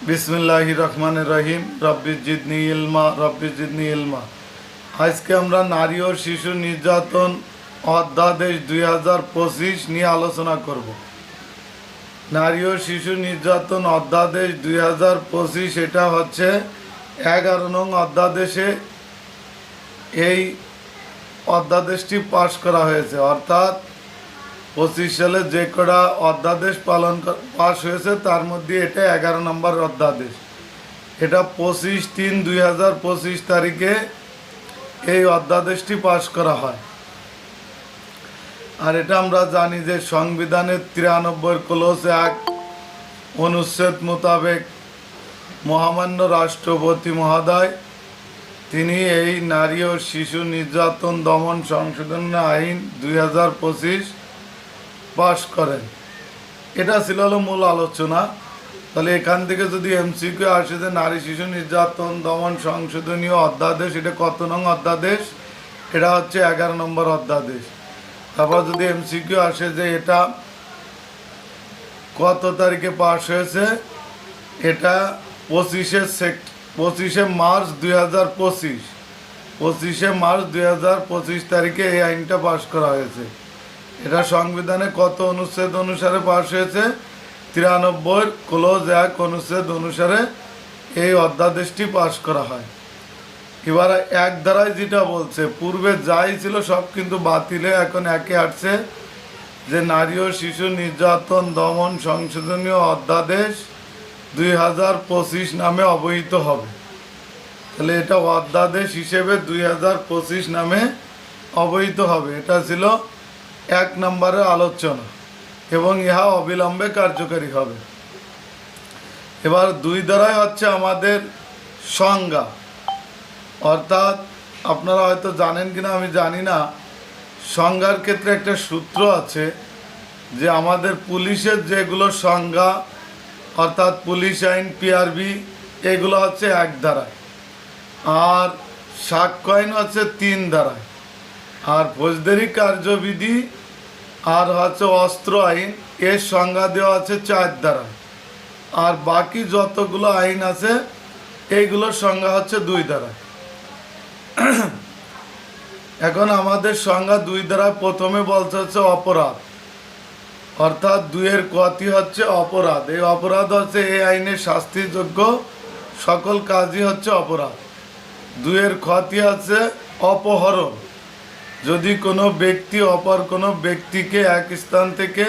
বিসমিল্লাহির রহমানির রহিম। রব্বি জিদনি ইলমা, রব্বি জিদনি ইলমা। আজকে আমরা নারী ও শিশু নির্যাতন অধ্যাদেশ 2025 নিয়ে আলোচনা করব। নারী ও শিশু নির্যাতন অধ্যাদেশ 2025, এটা হচ্ছে 11 নং অধ্যাদেশে এই অধ্যাদেশটি পাশ করা হয়েছে। অর্থাৎ 25 সালে যে কটা অধ্যাদেশ পাশ হয়েছে তার মধ্যে এটা 11 নম্বর অধ্যাদেশ। এটা 25/3/2025 তারিখে এই অধ্যাদেশটি পাশ করা হয়। আর এটা আমরা জানি যে সংবিধানের 93 ক্লোজ 1 অনুচ্ছেদ মোতাবেক মহামান্য রাষ্ট্রপতি মহোদয় তিনি এই নারী ও শিশু নির্যাতন দমন সংশোধন আইন 2025 পাশ করেন। এটা ছিল মূল আলোচনা। তাহলে এখান থেকে যদি এমসিকিউ আসে যে নারী শিশু নির্যাতন দমন সংশোধনীয় অধ্যাদেশ এটা কত নং অধ্যাদেশ, এটা হচ্ছে 11 নম্বর অধ্যাদেশ। তারপর যদি এমসিকিউ আসে যে এটা কত তারিখে পাশ হয়েছে, এটা 25শে মার্চ 2025, 25শে মার্চ 2025 তারিখে এই আইনটা পাশ করা হয়েছে। এটা সংবিধানে কত অনুচ্ছেদ অনুসারে পাশ হয়েছে? 93 ক্লোজ 1 অনুচ্ছেদ অনুসারে এই অধ্যাদেশটি পাশ করা হয়। এবার এক ধারায় যেটা বলছে, পূর্বে যাই ছিল সব কিন্তু বাতিলে, এখন একে আসছে যে নারী ও শিশু নির্যাতন দমন সংশোধনীয় অধ্যাদেশ 2025 নামে অবহিত হবে। তাহলে এটা অধ্যাদেশ হিসেবে 2025 নামে অবহিত হবে। এটা ছিল 1 নম্বরের আলোচনা এবং ইহা অবিলম্বে কার্যকারী হবে। এবার 2 ধারায় হচ্ছে আমাদের সংজ্ঞা। অর্থাৎ আপনারা হয়তো জানেন কিনা আমি জানি না, সংজ্ঞার ক্ষেত্রে একটা সূত্র আছে যে আমাদের পুলিশের যেগুলো সংজ্ঞা, অর্থাৎ পুলিশ আইন, পিআরবি, এগুলো হচ্ছে 1 ধারায়, আর সাক্ষ্য আইন হচ্ছে 3 ধারায়, আর ফৌজদারি কার্যবিধি আর হচ্ছে অস্ত্র আইন এর সংজ্ঞা দেওয়া আছে 4 ধারায়, আর বাকি যতগুলো আইন আছে এইগুলোর সংজ্ঞা হচ্ছে 2 ধারায়। এখন আমাদের সংজ্ঞা 2 ধারায় প্রথমে বলতে হচ্ছে অপরাধ, অর্থাৎ 2 কতি হচ্ছে অপরাধ। এই অপরাধ হচ্ছে এই আইনের শাস্তিযোগ্য সকল কাজই হচ্ছে অপরাধ। 2 ক্ষতি হচ্ছে অপহরণ, যদি কোনো ব্যক্তি অপর কোনো ব্যক্তিকে এক স্থান থেকে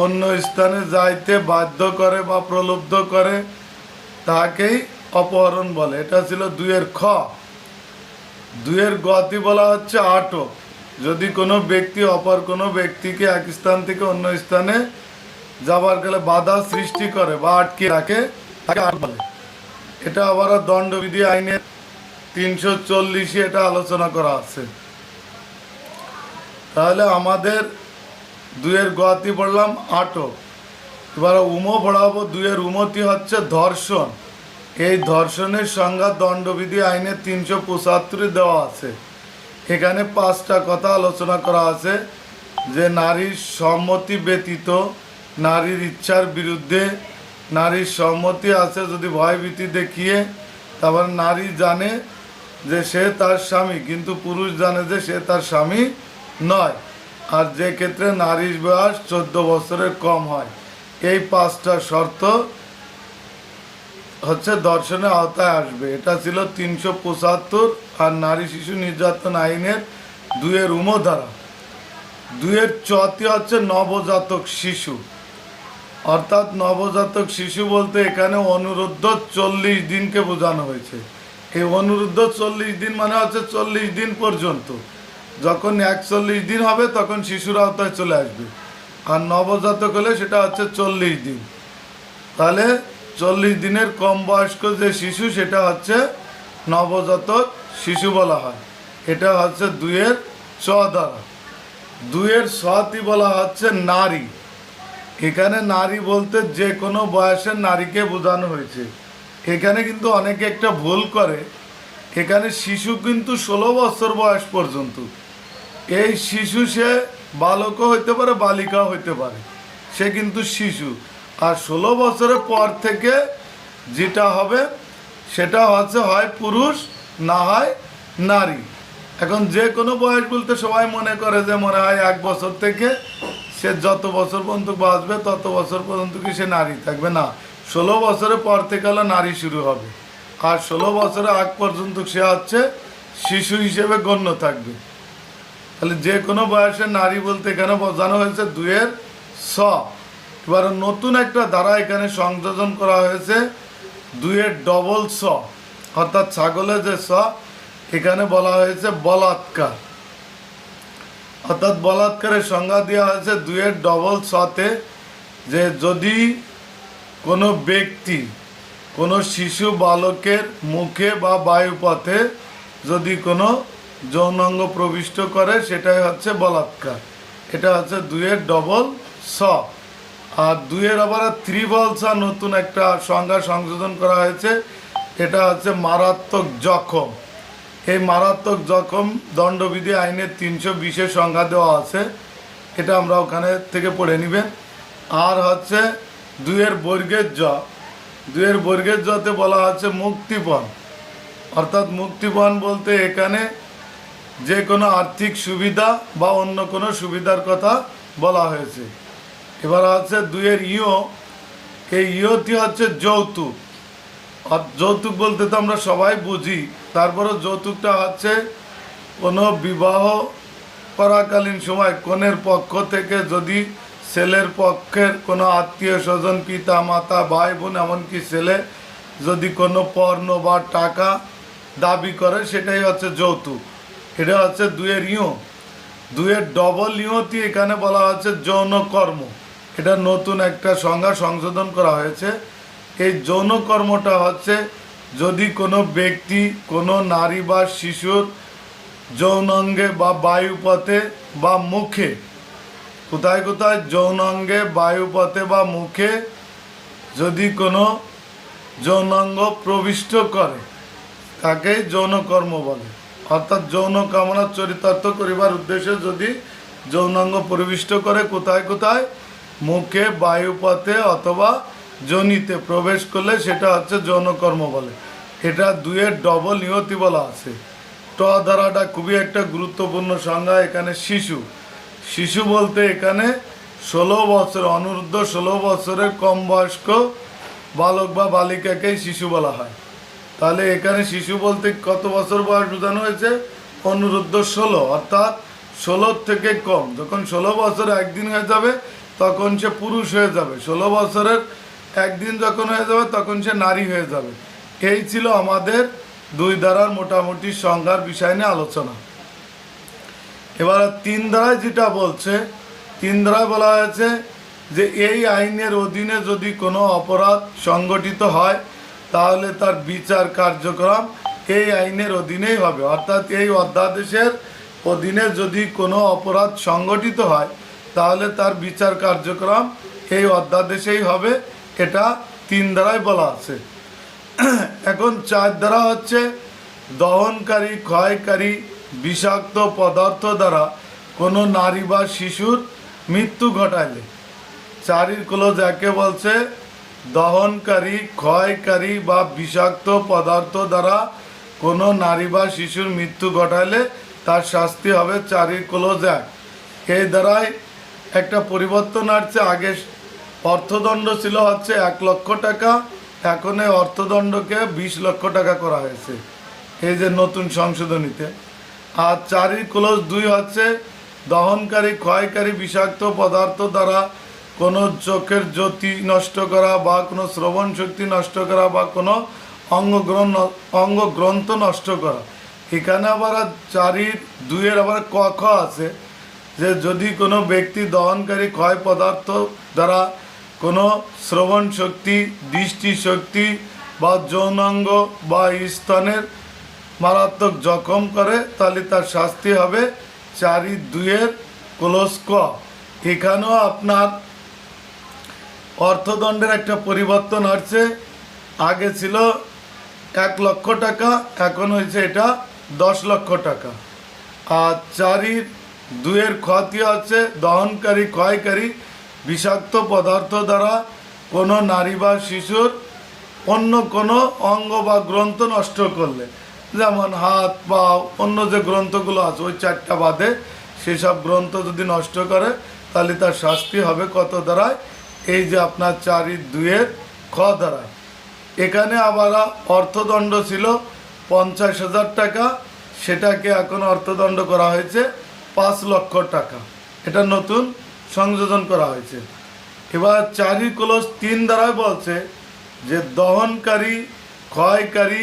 অন্য স্থানে যাইতে বাধ্য করে বা প্রলুব্ধ করে তাকেই অপহরণ বলে। এটা ছিল 2 খ। 2 গতি বলা হচ্ছে আটক, যদি কোনো ব্যক্তি অপর কোনো ব্যক্তিকে এক স্থান থেকে অন্য স্থানে যাবার গেলে বাধা সৃষ্টি করে বা আটকে রাখে তাকে আটক বলে। এটা আবার দণ্ডবিধি আইনের 340 এটা আলোচনা করা আছে। তাহলে আমাদের 2 গতি পড়লাম আটক। এবার উমো পড়াবো। 2 উমতি হচ্ছে ধর্ষণ। এই ধর্ষণের সংজ্ঞা দণ্ডবিধি আইনে 375 দেওয়া আছে। এখানে 5টা কথা আলোচনা করা আছে যে নারীর সম্মতি ব্যতীত, নারীর ইচ্ছার বিরুদ্ধে, নারীর সম্মতি আছে যদি ভয়ভীতি দেখিয়ে, তারপর নারী জানে যে সে তার স্বামী কিন্তু পুরুষ জানে যে সে তার স্বামী নয়, আর যে ক্ষেত্রে নারীর বয়স 14 বছরের কম হয়। এই 5টা শর্ত হচ্ছে ধর্ষণের আওতায় আসবে। এটা ছিল 375 আর নারী শিশু নির্যাতন আইনের 2 উমো ধারা। 2 চতি হচ্ছে নবজাতক শিশু, অর্থাৎ নবজাতক শিশু বলতে এখানে অনুরুদ্ধ 40 দিনকে বোঝানো হয়েছে। এই অনুরুদ্ধ 40 দিন মানে হচ্ছে 40 দিন পর্যন্ত। যখন 41 দিন হবে তখন শিশুর আওতায় চলে আসবে, আর নবজাতক হলে সেটা হচ্ছে 40 দিন। তাহলে 40 দিনের কম বয়স্ক যে শিশু সেটা হচ্ছে নবজাতক শিশু বলা হয়। এটা হচ্ছে 2 চ দ্বারা। 2 সতি বলা হচ্ছে নারী। এখানে নারী বলতে যে কোনো বয়সের নারীকে বোঝানো হয়েছে। এখানে কিন্তু অনেকে একটা ভুল করে, এখানে শিশু কিন্তু 16 বছর বয়স পর্যন্ত। এই শিশু সে বালকও হইতে পারে, বালিকাও হইতে পারে, সে কিন্তু শিশু। আর 16 বছরের পর থেকে যেটা হবে সেটা হচ্ছে হয় পুরুষ না হয় নারী। এখন যে কোনো বয়স বলতে সবাই মনে করে যে মনে হয় 1 বছর থেকে সে যত বছর পর্যন্ত বাঁচবে তত বছর পর্যন্ত কি সে নারী থাকবে, না, 16 বছরের পর থেকে হলো নারী শুরু হবে, আর 16 বছরের আগ পর্যন্ত সে হচ্ছে শিশু হিসেবে গণ্য থাকবে। তাহলে যে কোনো বয়সের নারী বলতে এখানে বোঝানো হয়েছে 2 স। এবার নতুন একটা ধারা এখানে সংযোজন করা হয়েছে 2 ডবল স, অর্থাৎ ছাগলের যে স এখানে বলা হয়েছে বলাৎকার, অর্থাৎ বলাৎকারের সংজ্ঞা দেওয়া হয়েছে 2 ডবল সতে, যে যদি কোনো ব্যক্তি কোনো শিশু বালকের মুখে বা বায়ুপথে যদি কোনো যৌনাঙ্গ প্রবিষ্ট করে সেটাই হচ্ছে বলাৎকার। এটা হচ্ছে 2 ডবল স। আর 2 আবার ত্রিবল স নতুন একটা সংজ্ঞা সংযোজন করা হয়েছে, এটা হচ্ছে মারাত্মক জখম। এই মারাত্মক জখম দণ্ডবিধি আইনের 320 সংজ্ঞা দেওয়া আছে, এটা আমরা ওখানে থেকে পড়ে নেবেন। আর হচ্ছে 2 বর্গের জ, 2 বর্গের জতে বলা হচ্ছে মুক্তিপণ, অর্থাৎ মুক্তিপণ বলতে এখানে যে কোনো আর্থিক সুবিধা বা অন্য কোনো সুবিধার কথা বলা হয়েছে। এবার হচ্ছে 2 ইও, এই ইওটি হচ্ছে যৌতুক। আর যৌতুক বলতে তো আমরা সবাই বুঝি, তারপরে যৌতুকটা হচ্ছে কোনো বিবাহ করাকালীন সময় কনের পক্ষ থেকে যদি ছেলের পক্ষের কোনো আত্মীয় স্বজন, পিতা মাতা, ভাই বোন, এমনকি ছেলে যদি কোনো পণ্য বা টাকা দাবি করে সেটাই হচ্ছে যৌতুক। এটা হচ্ছে 2 ইও। 2 ডবল ইওতে এখানে বলা হচ্ছে যৌন কর্ম, এটা নতুন একটা সংজ্ঞা সংশোধন করা হয়েছে। এই যৌন কর্মটা হচ্ছে যদি কোনো ব্যক্তি কোনো নারী বা শিশুর যৌনাঙ্গে বা বায়ুপথে বা মুখে, কোথায় কোথায় যৌনাঙ্গে, বায়ুপথে বা মুখে যদি কোনো যৌনাঙ্গ প্রবিষ্ট করে তাকে যৌন কর্ম বলে। অর্থাৎ যৌন কামনা চরিতার্থ করিবার উদ্দেশ্যে যদি যৌনাঙ্গ প্রবিষ্ট করে কোথায় কোথায়, মুখে, বায়ুপথে অথবা যোনিতে প্রবেশ করলে সেটা হচ্ছে যৌনকর্ম বলে। এটা 2 ডবল ইয়তি বলা আছে। ট ধারাটা খুবই একটা গুরুত্বপূর্ণ সংজ্ঞা। এখানে শিশু, শিশু বলতে এখানে 16 বছর অনূর্ধ্ব 16 বছরের কম বয়স্ক বালক বা বালিকাকেই শিশু বলা হয়। তাহলে এখানে শিশু বলতে কত বছর বয়স বোঝানো হয়েছে? অনূর্ধ্ব 16, অর্থাৎ 16 থেকে কম। যখন 16 বছর একদিন হয়ে যাবে তখন সে পুরুষ হয়ে যাবে, 16 বছরের একদিন যখন হয়ে যাবে তখন সে নারী হয়ে যাবে। এই ছিল আমাদের 2 ধারার মোটামুটি সংজ্ঞার বিষয় নিয়ে আলোচনা। এবার 3 ধারায় যেটা বলছে, 3 ধারায় বলা হয়েছে যে এই আইনের অধীনে যদি কোনো অপরাধ সংগঠিত হয় তাহলে তার বিচার কার্যক্রম এই আইনের অধীনেই হবে। অর্থাৎ এই অধ্যাদেশের অধীনে যদি কোনো অপরাধ সংগঠিত হয় তাহলে তার বিচার কার্যক্রম এই অধ্যাদেশেই হবে। এটা 3 ধারায় বলা আছে। এখন 4 ধারা হচ্ছে দহনকারী, ক্ষয়কারী বিষাক্ত পদার্থ দ্বারা কোনো নারী বা শিশুর মৃত্যু ঘটাইলে। 4 ক্লোজ 1 বলছে দহনকারী, ক্ষয়কারী বা বিষাক্ত পদার্থ দ্বারা কোনো নারী বা শিশুর মৃত্যু ঘটাইলে তার শাস্তি হবে 4 ক্লোজ 1। এই দ্বারাই একটা পরিবর্তন আসছে। আগে অর্থদণ্ড ছিল হচ্ছে 1 লক্ষ টাকা, এখন এই অর্থদণ্ডকে 20 লক্ষ টাকা করা হয়েছে এই যে নতুন সংশোধনীতে। আর 4 ক্লোজ 2 হচ্ছে দহনকারী, ক্ষয়কারী বিষাক্ত পদার্থ দ্বারা কোনো চোখের জ্যোতি নষ্ট করা বা কোনো শ্রবণ শক্তি নষ্ট করা বা কোনো অঙ্গগ্রন্থ নষ্ট করা। এখানে আবার 4-2 আবার ক খ আছে যে যদি কোনো ব্যক্তি দহনকারী ক্ষয় পদার্থ দ্বারা কোনো শ্রবণ শক্তি, দৃষ্টি শক্তি বা যৌনাঙ্গ বা স্তনের মারাত্মক জখম করে তাহলে তার শাস্তি হবে 4-2 ক্লোজ ক। এখানেও আপনার অর্থদণ্ডের একটা পরিবর্তন আসছে। আগে ছিল 1 লক্ষ টাকা, এখন হয়েছে এটা 10 লক্ষ টাকা। আর 4-2 ক্ষতি হচ্ছে দহনকারী, ক্ষয়কারী বিষাক্ত পদার্থ দ্বারা কোনো নারী বা শিশুর অন্য কোনো অঙ্গ বা গ্রন্থ নষ্ট করলে, যেমন হাত পা অন্য যে গ্রন্থগুলো আছে ওই 4টা বাদে সেসব গ্রন্থ যদি নষ্ট করে তাহলে তার শাস্তি হবে কত দ্বারায়? এই যে আপনার 4-2 খ দ্বারায়। এখানে আবার অর্থদণ্ড ছিল 50,000 টাকা, সেটাকে এখন অর্থদণ্ড করা হয়েছে 5 লক্ষ টাকা। এটা নতুন সংযোজন করা হয়েছে। এবার 4-3 দ্বারায় বলছে যে দহনকারী ক্ষয়কারী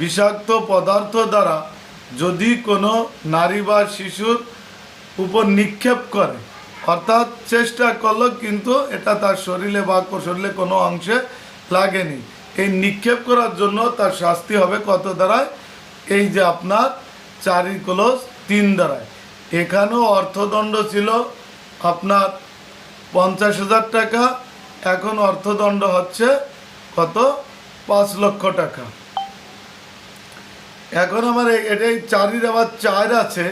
বিষাক্ত পদার্থ দ্বারা যদি কোনো নারী বা শিশুর উপর নিক্ষেপ করে, অর্থাৎ চেষ্টা করলো কিন্তু এটা তার শরীরে বা শরীরে কোনো অংশে লাগেনি, এই নিক্ষেপ করার জন্য তার শাস্তি হবে কত দ্বারায়? এই যে আপনার 4-3 দ্বারায়। এখানেও অর্থদণ্ড ছিল আপনার 50,000 টাকা, এখন অর্থদণ্ড হচ্ছে কত? 5 লক্ষ টাকা। এখন আমার এটাই 4 আবার 4 আছে,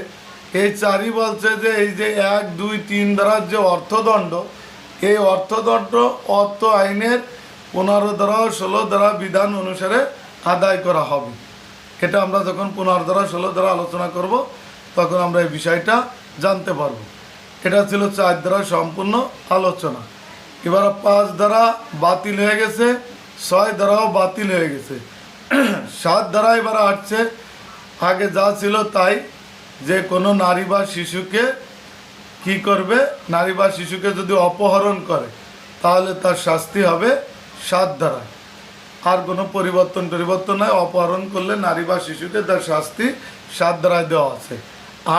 এই 4 বলছে যে এই যে 1, 2, 3 দ্বারা যে অর্থদণ্ড, এই অর্থদণ্ড অর্থ আইনের 15 ধারা 16 ধারা বিধান অনুসারে আদায় করা হবে। এটা আমরা যখন 15 ধারা 16 ধারা আলোচনা করব তখন আমরা এই বিষয়টা জানতে পারব। এটা ছিল 4 ধারা সম্পূর্ণ আলোচনা। এবার 5 ধারা বাতিল হয়ে গেছে, 6 ধারাও বাতিল হয়ে গেছে, 7 ধারা এবার আসছে। আগে যা ছিল তাই, যে কোনো নারী বা শিশুকে কি করবে? নারী বা শিশুকে যদি অপহরণ করে তাহলে তার শাস্তি হবে 7 ধারায়। আর কোনো পরিবর্তন নাই, অপহরণ করলে নারী বা শিশুকে তার শাস্তি 7 ধারায় দেওয়া আছে।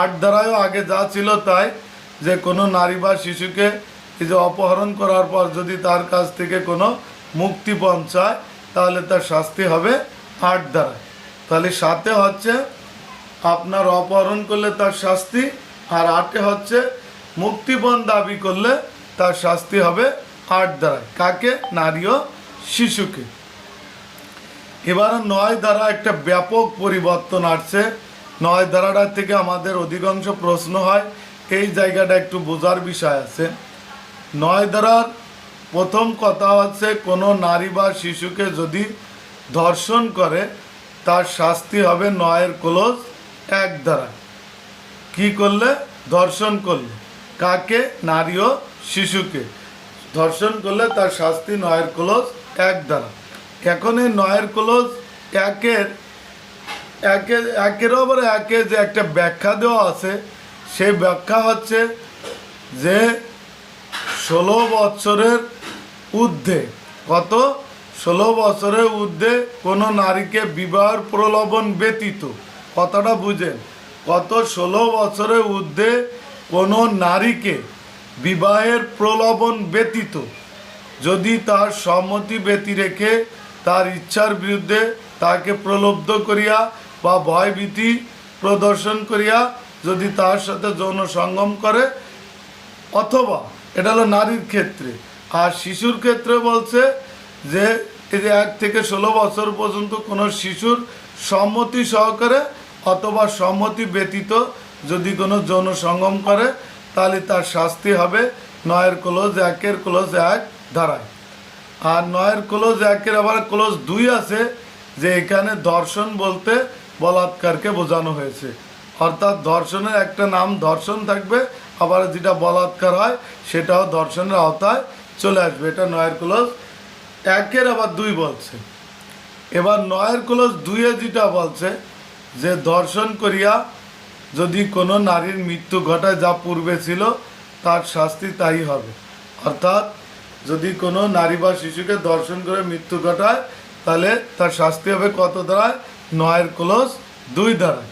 8 ধারায়ও আগে যা ছিল তাই, যে কোনো নারী বা শিশুকে এই যে অপহরণ করার পর যদি তার কাছ থেকে কোনো মুক্তিপণ চায় তাহলে তার শাস্তি হবে 8 ধারায়। তাহলে 7-এ হচ্ছে আপনার অপহরণ করলে তার শাস্তি, আর 8-এ হচ্ছে মুক্তিপণ দাবি করলে তার শাস্তি হবে 8 ধারায়। কাকে? নারী ও শিশুকে। এবার 9 ধারা একটা ব্যাপক পরিবর্তন আসছে। 9 ধারাটা থেকে আমাদের অধিকাংশ প্রশ্ন হয়, এই জায়গাটা একটু বোঝার বিষয় আছে। 9 ধারার প্রথম কথা হচ্ছে কোনো নারী বা শিশুকে যদি ধর্ষণ করে তার শাস্তি হবে 9-1 ধারা। কি করলে? ধর্ষণ করলে। কাকে? নারী ও শিশুকে ধর্ষণ করলে তার শাস্তি 9-1 ধারা। এখন এই 9-1-এর আবার একে যে একটা ব্যাখ্যা দেওয়া আছে, সেই ব্যাখ্যা হচ্ছে যে 16 বছরের ঊর্ধ্বে, কত? 16 বছরের ঊর্ধ্বে কোনো নারীকে বিবাহের প্রলোভন ব্যতীত, কথাটা বুঝেন, কত? 16 বছরের ঊর্ধ্বে কোনো নারীকে বিবাহের প্রলোভন ব্যতীত যদি তার সম্মতি ব্যতি রেখে তার ইচ্ছার বিরুদ্ধে তাকে প্রলুব্ধ করিয়া বা ভয়ভীতি প্রদর্শন করিয়া যদি তার সাথে যৌন সঙ্গম করে, অথবা এটা হলো নারীর ক্ষেত্রে। আর শিশুর ক্ষেত্রে বলছে যে এই যে 1 থেকে 16 বছর পর্যন্ত কোনো শিশুর সম্মতি সহকারে অথবা সম্মতি ব্যতীত যদি কোনো যৌন সঙ্গম করে তাহলে তার শাস্তি হবে 9-1 ধারায়। আর 9-1 আবার ক্লোজ 2 আছে, যে এখানে ধর্ষণ বলতে বলাৎকারকে বোঝানো হয়েছে। অর্থাৎ ধর্ষণের একটা নাম ধর্ষণ থাকবে, আবার যেটা বলাৎকার হয় সেটাও ধর্ষণের আওতায় চলে আসবে। এটা 9-1 আবার 2 বলছে। এবার 9-2 যেটা বলছে যে ধর্ষণ করিয়া যদি কোনো নারীর মৃত্যু ঘটায় যা পূর্বে ছিল তার শাস্তি তাই হবে। অর্থাৎ যদি কোনো নারী বা শিশুকে ধর্ষণ করে মৃত্যু ঘটায় তাহলে তার শাস্তি হবে কত ধারায়? 9-2 ধারায়।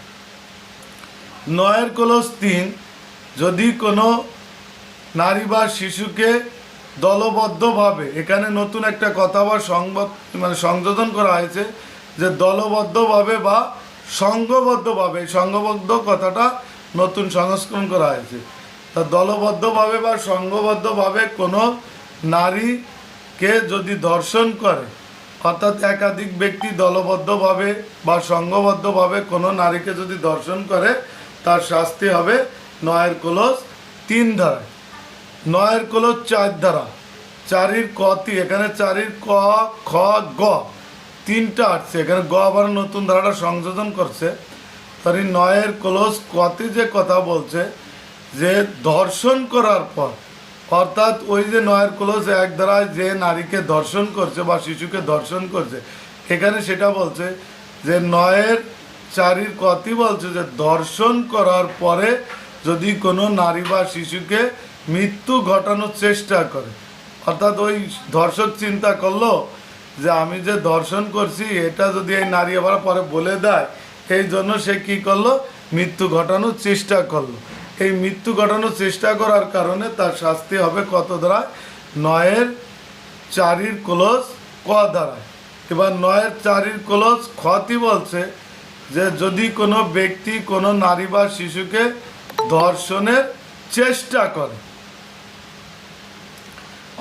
9-3 যদি কোনো নারী বা শিশুকে দলবদ্ধভাবে, এখানে নতুন একটা কথা বা সংযোজন করা হয়েছে যে দলবদ্ধভাবে বা সংঘবদ্ধভাবে, সংঘবদ্ধ কথাটা নতুন সংস্করণ করা হয়েছে। তা দলবদ্ধভাবে বা সংঘবদ্ধভাবে কোনো নারীকে যদি ধর্ষণ করে, অর্থাৎ একাধিক ব্যক্তি দলবদ্ধভাবে বা সংঘবদ্ধভাবে কোনো নারীকে যদি ধর্ষণ করে তার শাস্তি হবে 9-3 ধারায়। 9-4 ধারা। 4 ক, এখানে 4 ক, খ, গ 3টা আসছে, এখানে গ আবার নতুন ধারাটা সংযোজন করছে। তারই 9-এর ক্লোজ কতে যে কথা বলছে যে ধর্ষণ করার পর, অর্থাৎ ওই যে 9-এর ক্লোজ 1 ধারায় যে নারীকে ধর্ষণ করছে বা শিশুকে ধর্ষণ করছে, এখানে সেটা বলছে যে 9-এর 4-এর কতই বলছে যে ধর্ষণ করার পরে যদি কোনো নারী বা শিশুকে মৃত্যু ঘটানোর চেষ্টা করে, অর্থাৎ ওই ধর্ষক চিন্তা করলো যে আমি যে ধর্ষণ করছি এটা যদি এই নারী আবার পরে বলে দেয়, এই জন্য সে কি করলো, মৃত্যু ঘটানোর চেষ্টা করলো। এই মৃত্যু ঘটানোর চেষ্টা করার কারণে তার শাস্তি হবে কত ধারায়, 9-এর 4-এর ক্লোজ ক ধারায়। এবার 9-এর 4-এর ক্লোজ খতি বলছে যে যদি কোনো ব্যক্তি কোনো নারী বা শিশুকে ধর্ষণের চেষ্টা করে,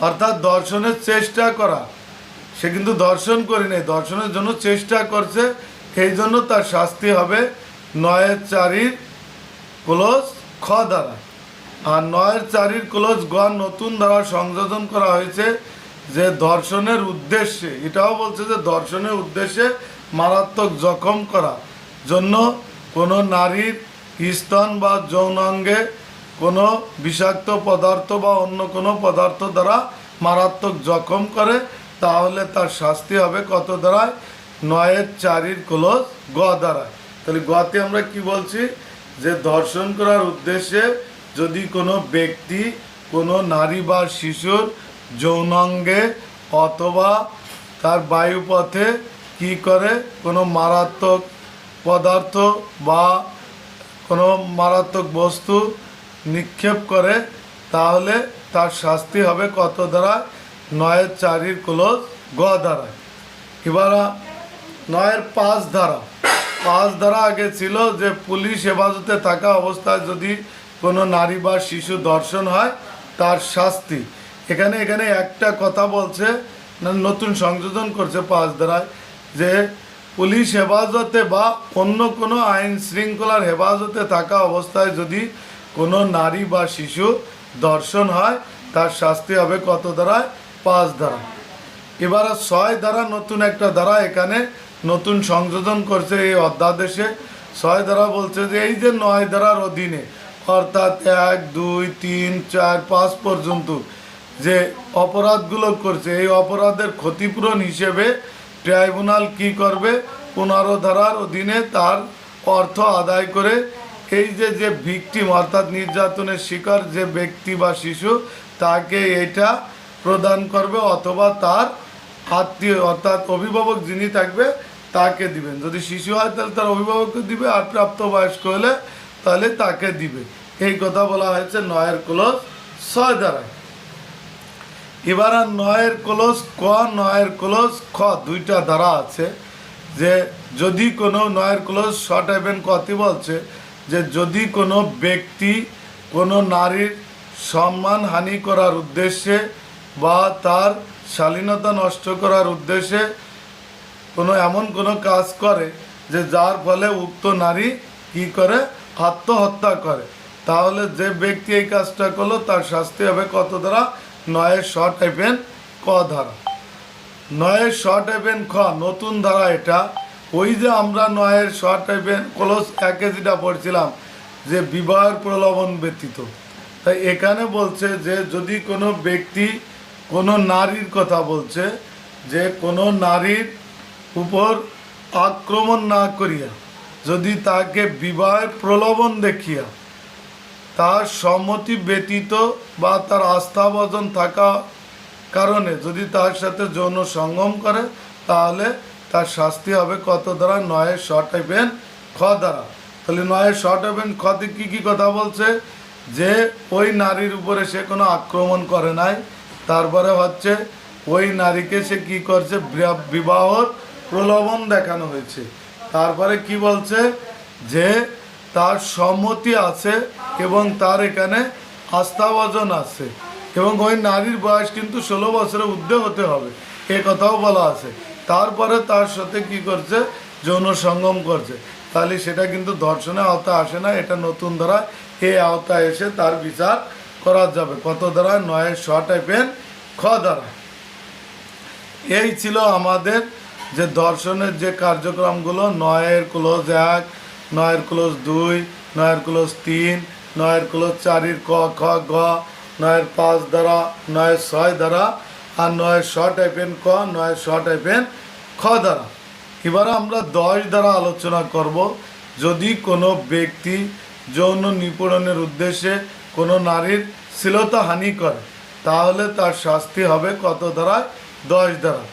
অর্থাৎ ধর্ষণের চেষ্টা করা, সে কিন্তু ধর্ষণ করে নেই, ধর্ষণের জন্য চেষ্টা করছে, এই জন্য তার শাস্তি হবে 9-এর 4-এর ক্লোজ খ দ্বারা। আর 9-এর 4-এর ক্লোজ গ নতুন দ্বারা সংযোজন করা হয়েছে যে ধর্ষণের উদ্দেশ্যে, এটাও বলছে যে ধর্ষণের উদ্দেশ্যে মারাত্মক জখম করা জন্য কোনো নারীর স্তন বা যৌনাঙ্গে কোনো বিষাক্ত পদার্থ বা অন্য কোনো পদার্থ দ্বারা মারাত্মক জখম করে, তাহলে তার শাস্তি হবে কত দ্বারায়, 9-এর 4-এর ক্লোজ গ দ্বারায়। তাহলে গতে আমরা কি বলছি যে ধর্ষণ করার উদ্দেশ্যে যদি কোনো ব্যক্তি কোনো নারী বা শিশুর যৌনাঙ্গে অথবা তার বায়ুপথে কি করে কোনো মারাত্মক পদার্থ বা কোনো মারাত্মক বস্তু নিক্ষেপ করে, তাহলে তার শাস্তি হবে কত দ্বারা, 9-এর 4-এর ক্লোজ গ দ্বারায়। এবার 9-এর 5 ধারা, 5 ধারা আগে ছিল যে পুলিশ হেফাজতে থাকা অবস্থায় যদি কোনো নারী বা শিশু ধর্ষণ হয় তার শাস্তি। এখানে একটা কথা বলছে, নতুন সংযোজন করছে 5 ধারায়, যে পুলিশ হেফাজতে বা অন্য কোনো আইন শৃঙ্খলার হেফাজতে থাকা অবস্থায় যদি কোনো নারী বা শিশু ধর্ষণ হয় তার শাস্তি হবে কত ধারায়, 5 ধারা। এবার 6 ধারা নতুন একটা ধারা এখানে নতুন সংযোজন করছে এই অধ্যাদেশে। 6 ধারা বলছে যে এই যে 9 ধারার অধীনে, অর্থাৎ 1, 2, 3, 4, 5 পর্যন্ত যে অপরাধগুলো করছে, এই অপরাধের ক্ষতিপূরণ হিসেবে ট্রাইব্যুনাল কি করবে, 15 ধারার অধীনে তার অর্থ আদায় করে এই যে ভিকটিম অর্থাৎ নির্যাতনের শিকার যে ব্যক্তি বা শিশু, তাকে এটা প্রদান করবে অথবা তার আত্মীয় অর্থাৎ অভিভাবক যিনি থাকবে তাকে দিবেন। যদি শিশু হয় তাহলে তার অভিভাবককে দিবে, আর প্রাপ্তবয়স্ক হলে তাহলে তাকে দিবে। এই কথা বলা হয়েছে 9-এর ক্লোজ 6 ধারায়। এবার 9-এর ক্লোজ ক, 9-এর ক্লোজ খ, 2টা ধারা আছে যে যদি কোনো 9-এর ক্লোজ শর্ট এবং কতি বলছে যে যদি কোনো ব্যক্তি কোনো নারীর সম্মানহানি করার উদ্দেশ্যে বা তার শালীনতা নষ্ট করার উদ্দেশ্যে কোনো এমন কোনো কাজ করে যে যার ফলে উক্ত নারী কি করে, আত্মহত্যা করে, তাহলে যে ব্যক্তি এই কাজটা করলো তার শাস্তি হবে কত ধারা, 9-এর শর্ট এবং ক ধারা। 9-এর শর্ট এবং খ নতুন ধারা এটা। ওই যে আমরা 9-এর শর্ট এবং ক্লোজ 1-এ যেটা পড়ছিলাম যে বিবাহের প্রলোভন ব্যতীত, তাই এখানে বলছে যে যদি কোনো ব্যক্তি কোনো নারীর কথা বলছে যে কোনো নারীর উপর আক্রমণ না করিয়া যদি তাকে বিবাহের প্রলোভন দেখিয়া তার সম্মতি ব্যতীত বা তার আস্থাভাজন থাকা কারণে যদি তার সাথে যৌন সঙ্গম করে, তাহলে তার শাস্তি হবে কত দ্বারা, 9-এর শর্ট এবং খ দ্বারা। তাহলে 9-এর শর্ট এবং খতে কী কথা বলছে যে ওই নারীর উপরে সে কোনো আক্রমণ করে নাই, তারপরে হচ্ছে ওই নারীকে সে কি করছে, বিবাহর প্রলোভন দেখানো হয়েছে, তারপরে কি বলছে যে তার সম্মতি আছে এবং তার এখানে আস্থাভাজন আছে এবং ওই নারীর বয়স কিন্তু 16 বছরের ঊর্ধ্বে হতে হবে, এ কথাও বলা আছে। তারপরে তার সাথে কি করছে, যৌন সঙ্গম করছে, তাহলে সেটা কিন্তু ধর্ষণের আওতায় আসে না, এটা নতুন ধারা এই আওতায় এসে তার বিচার করা যাবে কত ধারা, 9-এর শর্ট এবং খ ধারা। এই ছিল আমাদের যে দর্শনের যে কার্যক্রমগুলো 9-এর ক্লোজ 1, 9-এর ক্লোজ 2, 9-এর ক্লোজ 3, 9-এর ক্লোজ 4-এর ক খ গ, 9-এর 5 দ্বারা, 9-এর 6 দ্বারা, আর 9-এর শ টাইপেন ক, 9-এর শ টাইপেন খ দ্বারা। এবারে আমরা 10 দ্বারা আলোচনা করব। যদি কোনো ব্যক্তি যৌন নিপীড়নের উদ্দেশ্যে কোনো নারীর শ্লীলতাহানি করে তাহলে তার শাস্তি হবে কত দ্বারায়? 10 দ্বারা।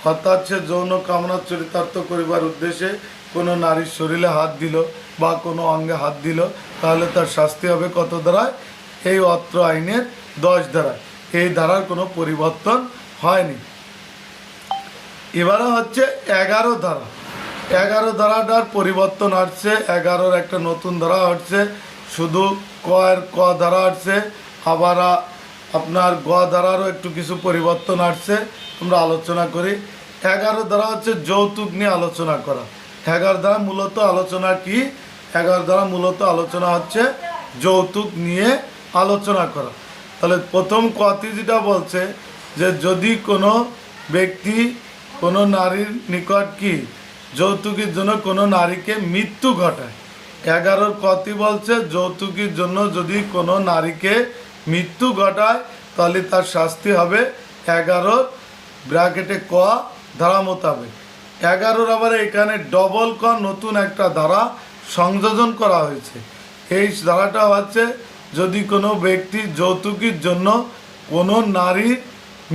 অর্থাৎ সে যৌন কামনা চরিতার্থ করিবার উদ্দেশ্যে কোনো নারীর শরীরে হাত দিল বা কোনো অঙ্গে হাত দিল তাহলে তার শাস্তি হবে কত দ্বারায়? এই অত্র আইনের 10 দ্বারায়। এই ধারার কোনো পরিবর্তন হয়নি। এবারে হচ্ছে 11 ধারা। 11 ধারাটার পরিবর্তন আসছে। 11-র একটা নতুন ধারা হচ্ছে, শুধু ক-এর ক ধারা আসছে, আবার আপনার গ ধারারও একটু কিছু পরিবর্তন আসছে। আমরা আলোচনা করি। 11 ধারা হচ্ছে যৌতুক নিয়ে আলোচনা করা। 11 ধারা মূলত আলোচনা কি? 11 ধারা মূলত আলোচনা হচ্ছে যৌতুক নিয়ে আলোচনা করা। তাহলে প্রথম কতি যেটা বলছে যে যদি কোনো ব্যক্তি কোনো নারীর নিকট কি যৌতুকের জন্য কোনো নারীকে মৃত্যু ঘটায়। 11-র কতি বলছে যৌতুকের জন্য যদি কোনো নারীকে মৃত্যু ঘটায় তাহলে তার শাস্তি হবে 11-র ব্র্যাকেটে ক ধারা মোতাবেক। 11-র আবার এখানে ডবল ক নতুন একটা ধারা সংযোজন করা হয়েছে। এই ধারাটা হচ্ছে যদি কোনো ব্যক্তি যৌতুকের জন্য কোনো নারীর